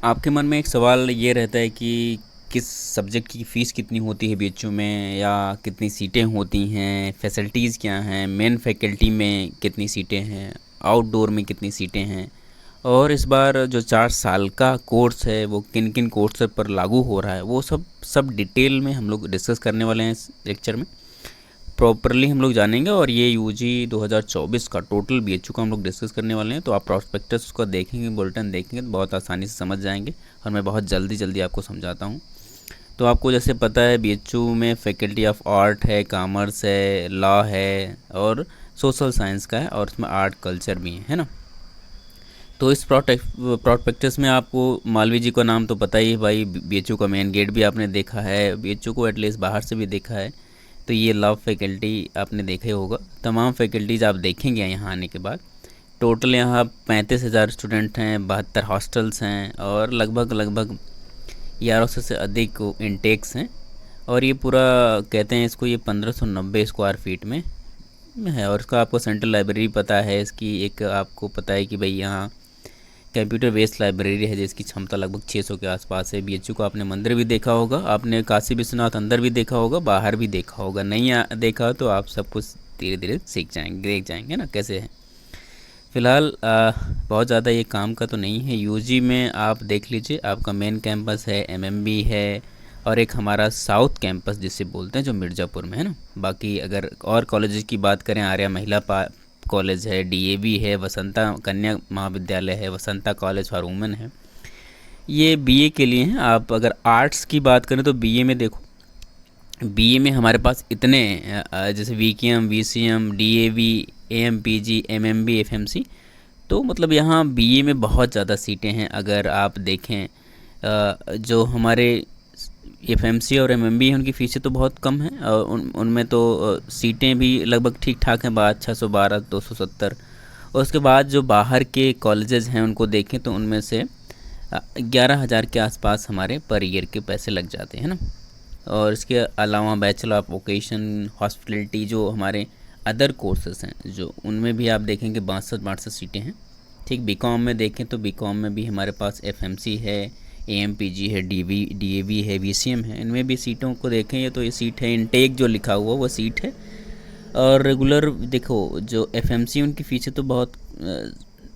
आपके मन में एक सवाल ये रहता है कि किस सब्जेक्ट की फ़ीस कितनी होती है बीएचयू में, या कितनी सीटें होती हैं, फैसिलिटीज़ क्या हैं, मेन फैकल्टी में कितनी सीटें हैं, आउटडोर में कितनी सीटें हैं, और इस बार जो 4 साल का कोर्स है वो किन किन कोर्स पर लागू हो रहा है, वो सब सब डिटेल में हम लोग डिस्कस करने वाले हैं इस लेक्चर में। प्रॉपरली हम लोग जानेंगे, और ये यूजी 2024 का टोटल बीएचयू का हम लोग डिस्कस करने वाले हैं। तो आप प्रॉस्पेक्टस उसका देखेंगे, बुलेटिन देखेंगे तो बहुत आसानी से समझ जाएंगे, और मैं बहुत जल्दी जल्दी आपको समझाता हूँ। तो आपको जैसे पता है बीएचयू में फैकल्टी ऑफ आर्ट है, कॉमर्स है, लॉ है, और सोशल साइंस का है, और उसमें आर्ट कल्चर भी है ना। तो इस प्रॉस्पेक्टस में आपको मालवीय जी का नाम तो पता ही है भाई, बीएचयू का मेन गेट भी आपने देखा है, बीएचयू को एटलीस्ट बाहर से भी देखा है। तो ये लव फैकल्टी आपने देखा ही होगा। तमाम फैकल्टीज़ आप देखेंगे यहाँ आने के बाद। टोटल यहाँ 35,000 स्टूडेंट हैं, 72 हॉस्टल्स हैं, और लगभग लगभग 1100 से अधिक इनटेक्स हैं। और ये पूरा कहते हैं इसको, ये 1590 स्क्वायर फीट में है। और इसका आपको सेंट्रल लाइब्रेरी पता है इसकी, एक आपको पता है कि भाई यहाँ कंप्यूटर बेस्ड लाइब्रेरी है जिसकी क्षमता लगभग 600 के आसपास है। बीएचयू को आपने मंदिर भी देखा होगा, आपने काशी विश्वनाथ अंदर भी देखा होगा, बाहर भी देखा होगा। नहीं देखा तो आप सब कुछ धीरे धीरे सीख जाएंगे, देख जाएंगे ना कैसे है। फ़िलहाल बहुत ज़्यादा ये काम का तो नहीं है। यूजी में आप देख लीजिए, आपका मेन कैंपस है, एमएमबी है, और एक हमारा साउथ कैंपस जिसे बोलते हैं जो मिर्ज़ापुर में है ना। बाकी अगर और कॉलेजेस की बात करें, आर्या महिला कॉलेज है, डीएवी है, वसंता कन्या महाविद्यालय है, वसंता कॉलेज फॉर वुमेन है। ये बीए के लिए हैं। आप अगर आर्ट्स की बात करें तो बीए में देखो, बीए में हमारे पास इतने जैसे वीकेएम, वीसीएम, डीएवी, एएमपीजी, एमएमबी, एफएमसी। तो मतलब यहाँ बीए में बहुत ज़्यादा सीटें हैं। अगर आप देखें जो हमारे एफएमसी और एमएमबी हैं उनकी फ़ीसें तो बहुत कम हैं, और उनमें तो सीटें भी लगभग ठीक ठाक हैं, 612, 270। और उसके बाद जो बाहर के कॉलेजेस हैं उनको देखें तो उनमें से 11,000 के आसपास हमारे पर ईयर के पैसे लग जाते हैं ना। और इसके अलावा बैचलर ऑफ वोकेशन, हॉस्पिटलिटी, जो हमारे अदर कोर्सेज हैं जो उनमें भी आप देखेंगे 62 सीटें हैं। ठीक, बीकॉम में देखें तो बीकॉम में भी हमारे पास एफएमसी है, एएमपीजी है, डीएवी है, वीसीएम है। इनमें भी सीटों को देखें ये तो ये सीट है, इनटेक जो लिखा हुआ वो सीट है। और रेगुलर देखो जो एफएमसी उनकी फ़ीसें तो बहुत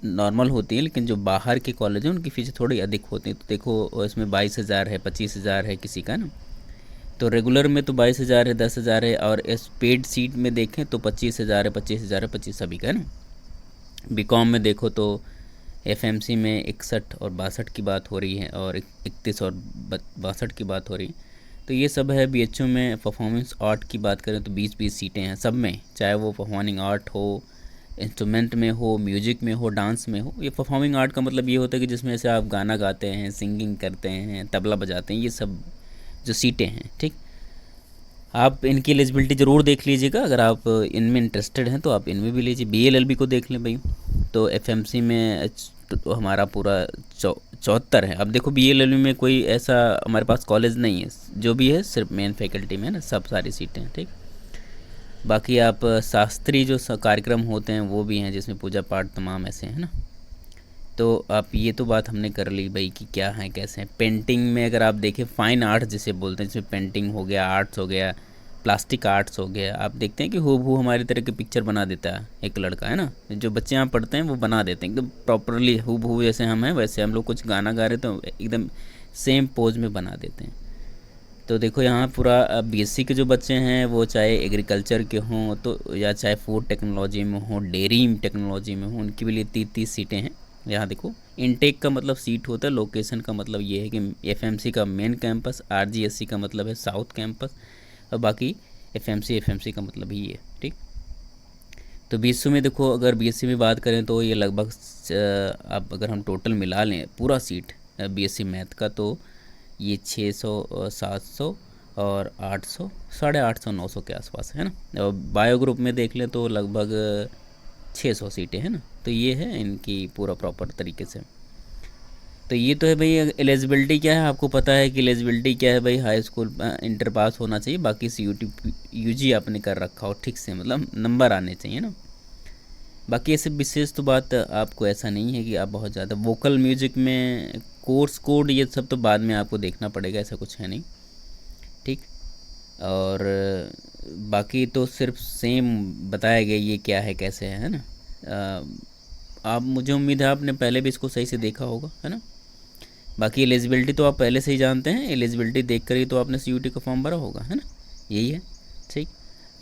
नॉर्मल होती हैं, लेकिन जो बाहर के कॉलेज हैं उनकी फ़ीसें थोड़ी अधिक होती हैं। तो देखो इसमें 22,000 है, 25,000 है किसी का ना। तो रेगुलर में तो 22,000 है, 10,000 है, और इस पेड सीट में देखें तो 25,000 है, 25,000 है, 25 सभी का है ना। बीकॉम में देखो तो एफएमसी में 61 और 62 की बात हो रही है, और 31 और 62 की बात हो रही है। तो ये सब है। बीएचयू में परफॉर्मेंस आर्ट की बात करें तो 20-20 सीटें हैं सब में, चाहे वो परफॉर्मिंग आर्ट हो, इंस्ट्रूमेंट में हो, म्यूजिक में हो, डांस में हो। ये परफॉर्मिंग आर्ट का मतलब ये होता है कि जिसमें से आप गाना गाते हैं, सिंगिंग करते हैं, तबला बजाते हैं, ये सब जो सीटें हैं। ठीक, आप इनकी एलिजिबिलिटी ज़रूर देख लीजिएगा। अगर आप इनमें इंटरेस्टेड हैं तो आप इनमें भी लीजिए, बीएलएलबी को देख लें भाई। तो एफएमसी में तो हमारा पूरा 74 है। अब देखो बीएलएलबी में कोई ऐसा हमारे पास कॉलेज नहीं है, जो भी है सिर्फ मेन फैकल्टी में है ना, सब सारी सीटें हैं। ठीक, बाकी आप शास्त्रीय जो कार्यक्रम होते हैं वो भी हैं, जिसमें पूजा पाठ तमाम ऐसे हैं ना। तो आप ये तो बात हमने कर ली भाई कि क्या है कैसे हैं। पेंटिंग में अगर आप देखें, फाइन आर्ट जिसे बोलते हैं, जिसमें पेंटिंग हो गया, आर्ट्स हो गया, प्लास्टिक आर्ट्स हो गया, आप देखते हैं कि हूबहू हमारी तरह की पिक्चर बना देता है एक लड़का है ना। जो बच्चे यहाँ पढ़ते हैं वो बना देते हैं एकदम प्रॉपरली, हूबहू जैसे हम हैं वैसे। हम लोग कुछ गाना गा रहे तो एकदम सेम पोज में बना देते हैं। तो देखो यहाँ पूरा बीएससी के जो बच्चे हैं वो चाहे एग्रीकल्चर के हों तो, या चाहे फूड टेक्नोलॉजी में हों, डेयरी टेक्नोलॉजी में हों, उनके लिए 30-30 सीटें हैं। यहाँ देखो इनटेक का मतलब सीट होता है, लोकेशन का मतलब ये है कि एफएमसी का मेन कैंपस, आरजीएससी का मतलब है साउथ कैंपस, और बाकी एफएमसी का मतलब ही है। ठीक, तो बीएससी में देखो, अगर बीएससी में बात करें तो ये लगभग अब अगर हम टोटल मिला लें पूरा सीट बीएससी मैथ का, तो ये 600, 700 और 800, 850, 900 के आसपास है ना। और बायो ग्रुप में देख लें तो लगभग 600 सीटें हैं ना। तो ये है इनकी पूरा प्रॉपर तरीके से। तो ये तो है भाई। एलिजिबिलिटी क्या है आपको पता है कि एलिजिबिलिटी क्या है भाई, हाई स्कूल इंटर पास होना चाहिए, बाकी सीयूटी यूजी आपने कर रखा हो ठीक से, मतलब नंबर आने चाहिए ना। बाकी ऐसे विशेष तो बात आपको ऐसा नहीं है कि आप बहुत ज़्यादा वोकल म्यूजिक में कोर्स कोड ये सब तो बाद में आपको देखना पड़ेगा, ऐसा कुछ है नहीं। ठीक। और बाकी तो सिर्फ सेम बताया गया ये क्या है कैसे है ना। आप, मुझे उम्मीद है आपने पहले भी इसको सही से देखा होगा, है ना। बाकी एलिजिबिलिटी तो आप पहले से ही जानते हैं, एलिजिबिलिटी देख कर ही तो आपने सीयूटी का फॉर्म भरा होगा, है ना, यही है। ठीक।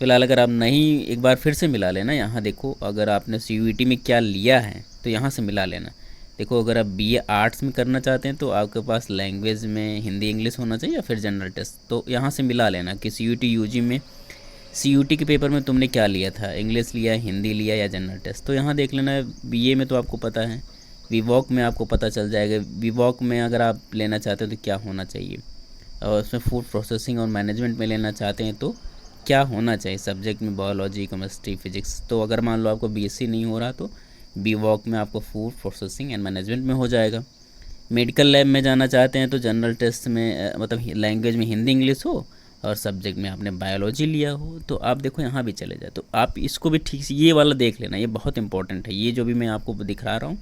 फिलहाल अगर आप नहीं, एक बार फिर से मिला लेना, यहाँ देखो अगर आपने सीयूटी में क्या लिया है तो यहाँ से मिला लेना। देखो अगर आप बीए आर्ट्स में करना चाहते हैं तो आपके पास लैंग्वेज में हिंदी इंग्लिश होना चाहिए या फिर जनरल टेस्ट, तो यहाँ से मिला लेना कि सीयूटी यूजी में सीयूटी के पेपर में तुमने क्या लिया था, इंग्लिश लिया, हिंदी लिया या जनरल टेस्ट। तो यहाँ देख लेना, बीए में तो आपको पता है, वीवॉक में आपको पता चल जाएगा, वीवॉक में अगर आप लेना चाहते हो तो क्या होना चाहिए, और उसमें फूड प्रोसेसिंग और मैनेजमेंट में लेना चाहते हैं तो क्या होना चाहिए सब्जेक्ट में, बायोलॉजी, केमिस्ट्री, फिजिक्स। तो अगर मान लो आपको बीएससी नहीं हो रहा तो बीवॉक में आपको फूड प्रोसेसिंग एंड मैनेजमेंट में हो जाएगा। मेडिकल लैब में जाना चाहते हैं तो जनरल टेस्ट में मतलब लैंग्वेज में हिंदी इंग्लिश हो और सब्जेक्ट में आपने बायोलॉजी लिया हो तो आप देखो यहाँ भी चले जाए। तो आप इसको भी ठीक से ये वाला देख लेना, ये बहुत इंपॉर्टेंट है। ये जो भी मैं आपको दिखा रहा हूँ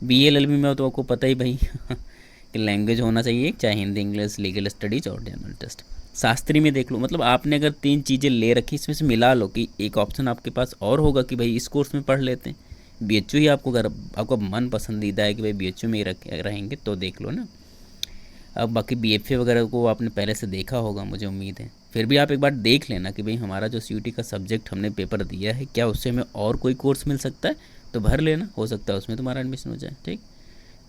बीएलएलबी में तो आपको पता ही भाई कि लैंग्वेज होना चाहिए, चाहे हिंदी इंग्लिश, लीगल स्टडीज और जनरल टेस्ट। शास्त्री में देख लो, मतलब आपने अगर 3 चीज़ें ले रखी इसमें से मिला लो कि एक ऑप्शन आपके पास और होगा कि भाई इस कोर्स में पढ़ लेते हैं। बीएचयू ही आपको, अगर आपका मन पसंदीदा है कि भाई बीएचयू में ही रहेंगे तो देख लो ना। अब बाकी बीएफए वगैरह को आपने पहले से देखा होगा मुझे उम्मीद है, फिर भी आप एक बार देख लेना कि भाई हमारा जो सीयूटी का सब्जेक्ट हमने पेपर दिया है क्या उससे हमें और कोई कोर्स मिल सकता है, तो भर लेना, हो सकता है उसमें तुम्हारा एडमिशन हो जाए। ठीक।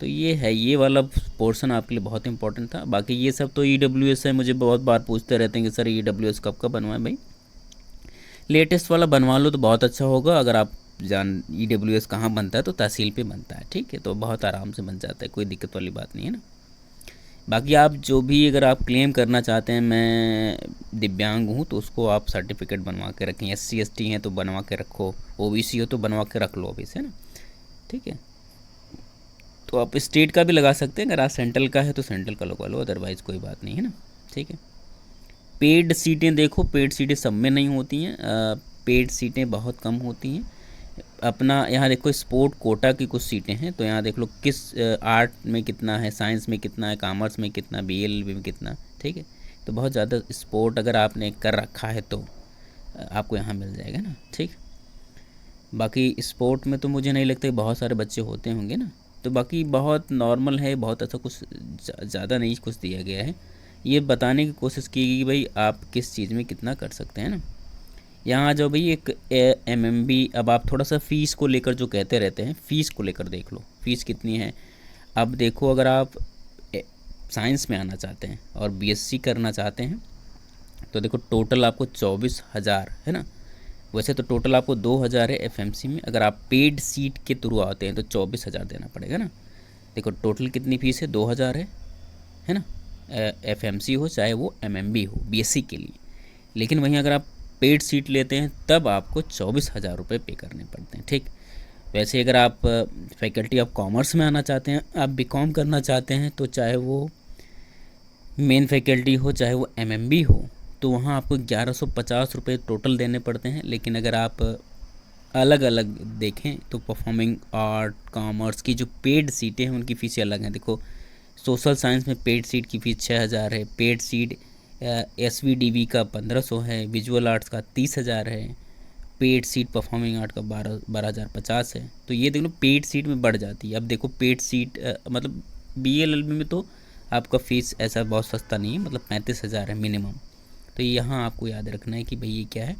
तो ये है, ये वाला पोर्शन आपके लिए बहुत इंपॉर्टेंट था। बाकी ये सब तो ईडब्ल्यूएस है, मुझे बहुत बार पूछते रहते हैं कि सर ईडब्ल्यूएस कब कब बनवाएं। भाई लेटेस्ट वाला बनवा लो तो बहुत अच्छा होगा। अगर आप जान ईडब्ल्यूएस कहाँ बनता है तो तहसील पे बनता है, ठीक है, तो बहुत आराम से बन जाता है, कोई दिक्कत वाली बात नहीं है ना। बाकी आप जो भी अगर आप क्लेम करना चाहते हैं मैं दिव्यांग हूँ तो उसको आप सर्टिफिकेट बनवा के रखें, एससी एसटी हैं तो बनवा के रखो, ओबीसी हो तो बनवा के रख लो अभी से ना। ठीक है। तो आप स्टेट का भी लगा सकते हैं, अगर आप सेंट्रल का है तो सेंट्रल का लगवा लो, अदरवाइज़ कोई बात नहीं है ना। ठीक है। पेड सीटें देखो, पेड सीटें सब में नहीं होती हैं, पेड सीटें बहुत कम होती हैं। अपना यहाँ देखो स्पोर्ट कोटा की कुछ सीटें हैं, तो यहाँ देख लो किस आर्ट में कितना है, साइंस में कितना है, कॉमर्स में कितना, बीएलबी में कितना। ठीक है। तो बहुत ज़्यादा स्पोर्ट अगर आपने कर रखा है तो आपको यहाँ मिल जाएगा ना। ठीक। बाकी स्पोर्ट में तो मुझे नहीं लगता कि बहुत सारे बच्चे होते होंगे ना, तो बाकी बहुत नॉर्मल है, बहुत ऐसा कुछ ज़्यादा नहीं कुछ दिया गया है। ये बताने की कोशिश की गई कि भाई आप किस चीज़ में कितना कर सकते हैं ना। यहाँ जो भाई एक एमएमबी, अब आप थोड़ा सा फ़ीस को लेकर जो कहते रहते हैं, फ़ीस को लेकर देख लो फ़ीस कितनी है। अब देखो अगर आप साइंस में आना चाहते हैं और बीएससी करना चाहते हैं तो देखो टोटल आपको 24,000 है ना। वैसे तो टोटल आपको 2,000 है एफएमसी में, अगर आप पेड सीट के थ्रू आते हैं तो 24,000 देना पड़ेगा ना। देखो टोटल कितनी फ़ीस है, 2,000 है ना, एफएमसी हो चाहे वो एमएमबी हो बीएससी के लिए। लेकिन वहीं अगर आप पेड सीट लेते हैं तब आपको 24,000 रुपये पे करने पड़ते हैं। ठीक। वैसे अगर आप फैकल्टी ऑफ कॉमर्स में आना चाहते हैं, आप बीकॉम करना चाहते हैं, तो चाहे वो मेन फैकल्टी हो चाहे वो एमएमबी हो, तो वहाँ आपको 1150 रुपये टोटल देने पड़ते हैं। लेकिन अगर आप अलग अलग देखें तो परफॉर्मिंग आर्ट, कॉमर्स की जो पेड सीटें हैं उनकी फ़ीसें अलग हैं। देखो सोशल साइंस में पेड सीट की फ़ीस 6,000 है, पेड सीट एसवीडीवी का 1,500 है, विजुअल आर्ट्स का 30,000 है, पेड सीट परफॉर्मिंग आर्ट का 12,050 है। तो ये देख लो पेड सीट में बढ़ जाती है। अब देखो पेड सीट मतलब बीएलएलबी में तो आपका फ़ीस ऐसा बहुत सस्ता नहीं है, मतलब 35,000 है मिनिमम। तो यहाँ आपको याद रखना है कि भाई ये क्या है,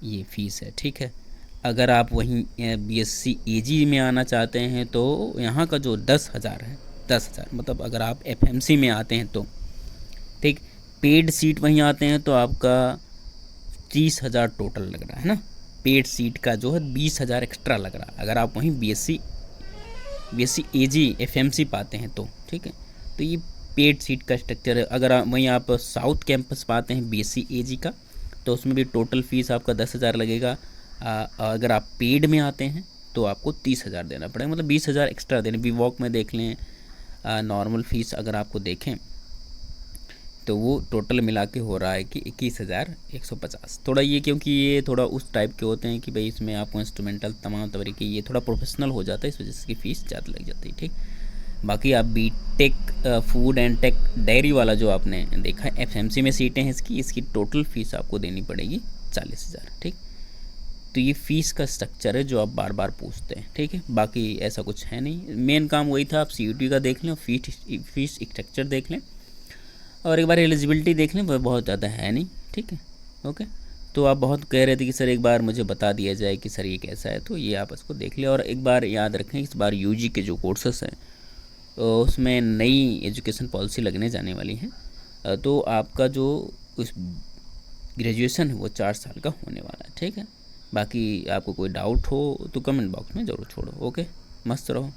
ये फ़ीस है। ठीक है। अगर आप वहीं बीएससी एजी में आना चाहते हैं तो यहाँ का जो 10,000 है, 10,000 मतलब अगर आप एफएमसी में आते हैं तो ठीक, पेड सीट वहीं आते हैं तो आपका 30,000 टोटल लग रहा है ना। पेड सीट का जो है 20,000 एक्स्ट्रा लग रहा है अगर आप वहीं बीएससी एजी एफएमसी पाते हैं तो। ठीक है। तो ये पेड सीट का स्ट्रक्चर है। अगर वहीं आप साउथ कैंपस पाते हैं बीएससी एजी का तो उसमें भी टोटल फ़ीस आपका 10,000 लगेगा। अगर आप पेड में आते हैं तो आपको 30,000 देना पड़ेगा, मतलब 20,000 एक्स्ट्रा देने। वीवॉक में देख लें, नॉर्मल फ़ीस अगर आपको देखें तो वो टोटल मिला के हो रहा है कि 21,150। थोड़ा ये, क्योंकि ये थोड़ा उस टाइप के होते हैं कि भाई इसमें आपको इंस्ट्रूमेंटल तमाम तरीके, ये थोड़ा प्रोफेशनल हो जाता है, इस वजह से इसकी फ़ीस ज़्यादा लग जाती है। ठीक, बाकी आप B Tech food and tech dairy वाला जो आपने देखा है, एफएमसी में सीटें हैं इसकी, इसकी टोटल फ़ीस आपको देनी पड़ेगी 40,000। ठीक, तो ये फ़ीस का स्ट्रक्चर है जो आप बार बार पूछते हैं। ठीक है, बाकी ऐसा कुछ है नहीं, मेन काम वही था। आप सीयूटी का देख लें और फीस स्ट्रक्चर देख लें और एक बार एलिजिबिलिटी देख लें, वह बहुत ज़्यादा है नहीं। ठीक है, ओके। तो आप बहुत कह रहे थे कि सर एक बार मुझे बता दिया जाए कि सर ये कैसा है, तो ये आप इसको देख लें। और एक बार याद रखें, इस बार यूजी के जो कोर्सेस हैं उसमें नई एजुकेशन पॉलिसी लगने जाने वाली है, तो आपका जो उस ग्रेजुएशन है वो 4 साल का होने वाला है। ठीक है, बाकी आपको कोई डाउट हो तो कमेंट बॉक्स में ज़रूर छोड़ो। ओके, मस्त रहो।